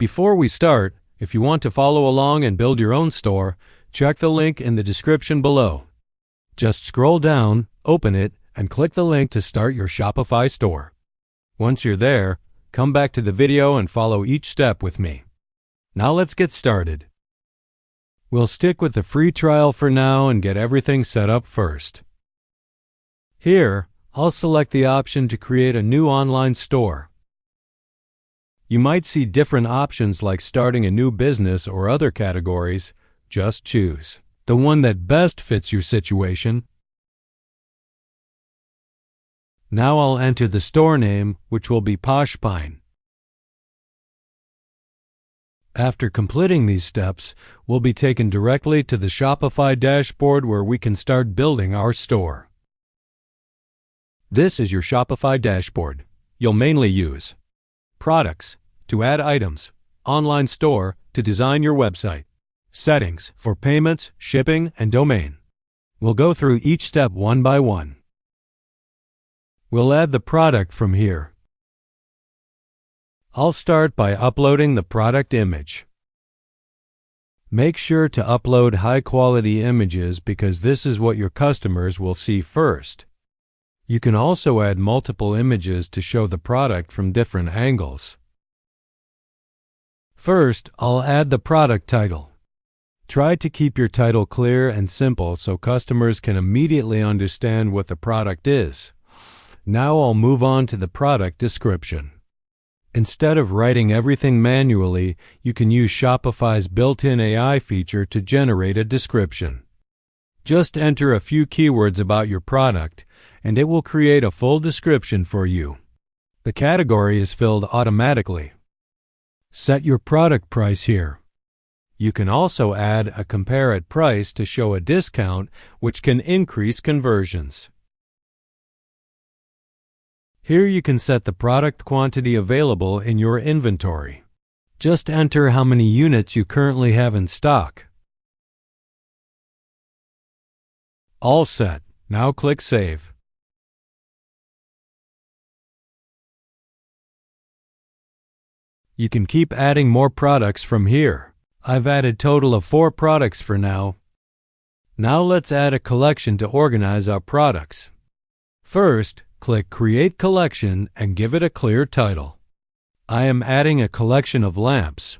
Before we start, if you want to follow along and build your own store, check the link in the description below. Just scroll down, open it, and click the link to start your Shopify store. Once you're there, come back to the video and follow each step with me. Now let's get started. We'll stick with the free trial for now and get everything set up first. Here, I'll select the option to create a new online store. You might see different options like starting a new business or other categories. Just choose the one that best fits your situation. Now I'll enter the store name, which will be Poshpine. After completing these steps, we'll be taken directly to the Shopify dashboard where we can start building our store. This is your Shopify dashboard. You'll mainly use Products to add items, Online Store to design your website, Settings for payments, shipping, and domain. We'll go through each step one by one. We'll add the product from here. I'll start by uploading the product image. Make sure to upload high-quality images because this is what your customers will see first. You can also add multiple images to show the product from different angles. First, I'll add the product title. Try to keep your title clear and simple so customers can immediately understand what the product is. Now I'll move on to the product description. Instead of writing everything manually, you can use Shopify's built-in AI feature to generate a description. Just enter a few keywords about your product, and it will create a full description for you. The category is filled automatically. Set your product price here. You can also add a compare at price to show a discount, which can increase conversions. Here you can set the product quantity available in your inventory. Just enter how many units you currently have in stock. All set. Now click Save. You can keep adding more products from here. I've added total of 4 products for now. Now let's add a collection to organize our products. First, click Create Collection and give it a clear title. I am adding a collection of lamps.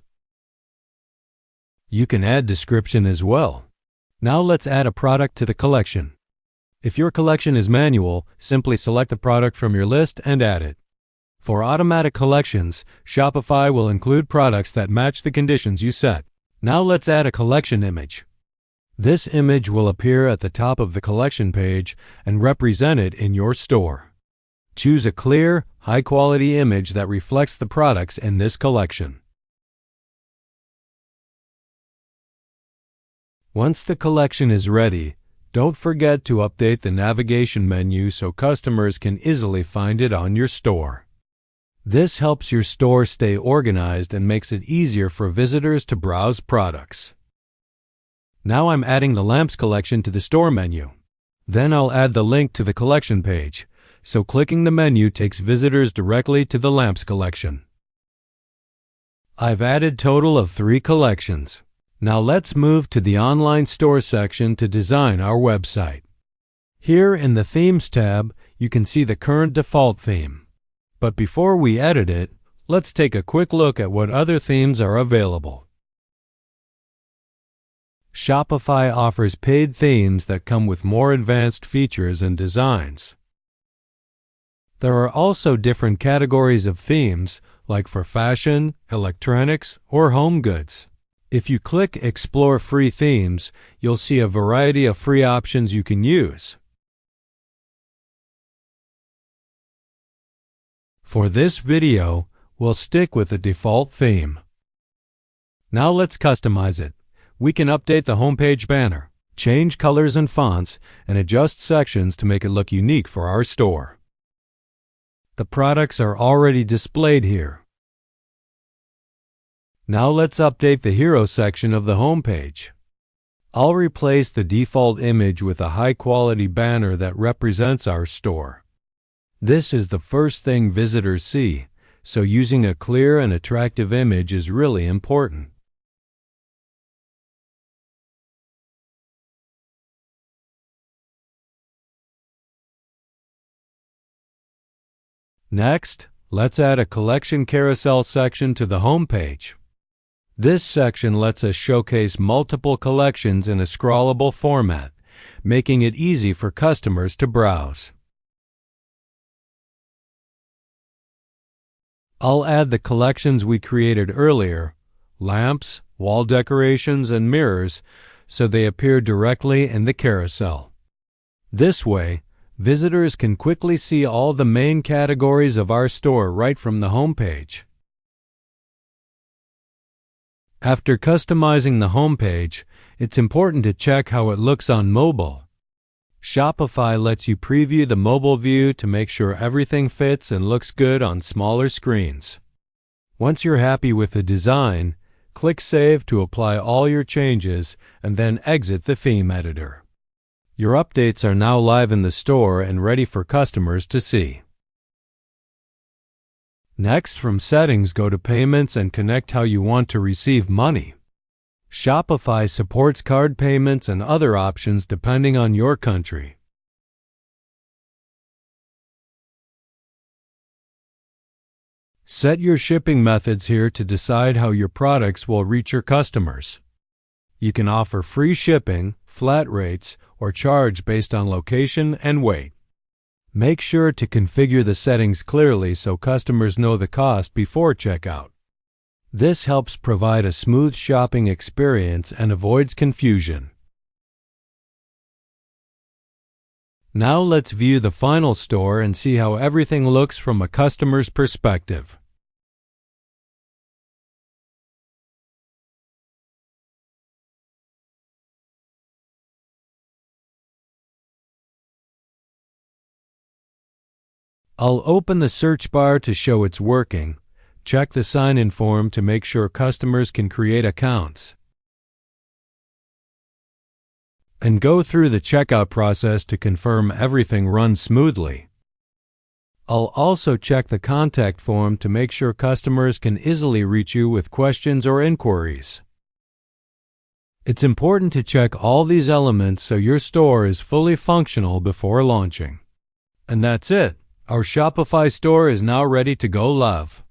You can add description as well. Now let's add a product to the collection. If your collection is manual, simply select the product from your list and add it. For automatic collections, Shopify will include products that match the conditions you set. Now let's add a collection image. This image will appear at the top of the collection page and represent it in your store. Choose a clear, high-quality image that reflects the products in this collection. Once the collection is ready, don't forget to update the navigation menu so customers can easily find it on your store. This helps your store stay organized and makes it easier for visitors to browse products. Now I'm adding the lamps collection to the store menu. Then I'll add the link to the collection page, so clicking the menu takes visitors directly to the lamps collection. I've added total of 3 collections. Now let's move to the online store section to design our website. Here in the Themes tab, you can see the current default theme. But before we edit it, let's take a quick look at what other themes are available. Shopify offers paid themes that come with more advanced features and designs. There are also different categories of themes, like for fashion, electronics, or home goods. If you click Explore Free Themes, you'll see a variety of free options you can use. For this video, we'll stick with the default theme. Now let's customize it. We can update the homepage banner, change colors and fonts, and adjust sections to make it look unique for our store. The products are already displayed here. Now let's update the Hero section of the homepage. I'll replace the default image with a high-quality banner that represents our store. This is the first thing visitors see, so using a clear and attractive image is really important. Next, let's add a collection carousel section to the home page. This section lets us showcase multiple collections in a scrollable format, making it easy for customers to browse. I'll add the collections we created earlier, lamps, wall decorations, and mirrors, so they appear directly in the carousel. This way, visitors can quickly see all the main categories of our store right from the home page. After customizing the home page, it's important to check how it looks on mobile. Shopify lets you preview the mobile view to make sure everything fits and looks good on smaller screens. Once you're happy with the design, click Save to apply all your changes and then exit the theme editor. Your updates are now live in the store and ready for customers to see. Next, from Settings, go to Payments and connect how you want to receive money. Shopify supports card payments and other options depending on your country. Set your shipping methods here to decide how your products will reach your customers. You can offer free shipping, flat rates, or charge based on location and weight. Make sure to configure the settings clearly so customers know the cost before checkout. This helps provide a smooth shopping experience and avoids confusion. Now let's view the final store and see how everything looks from a customer's perspective. I'll open the search bar to show it's working. Check the sign-in form to make sure customers can create accounts. And go through the checkout process to confirm everything runs smoothly. I'll also check the contact form to make sure customers can easily reach you with questions or inquiries. It's important to check all these elements so your store is fully functional before launching. And that's it. Our Shopify store is now ready to go live.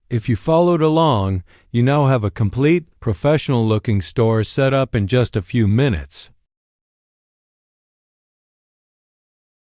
If you followed along, you now have a complete, professional-looking store set up in just a few minutes.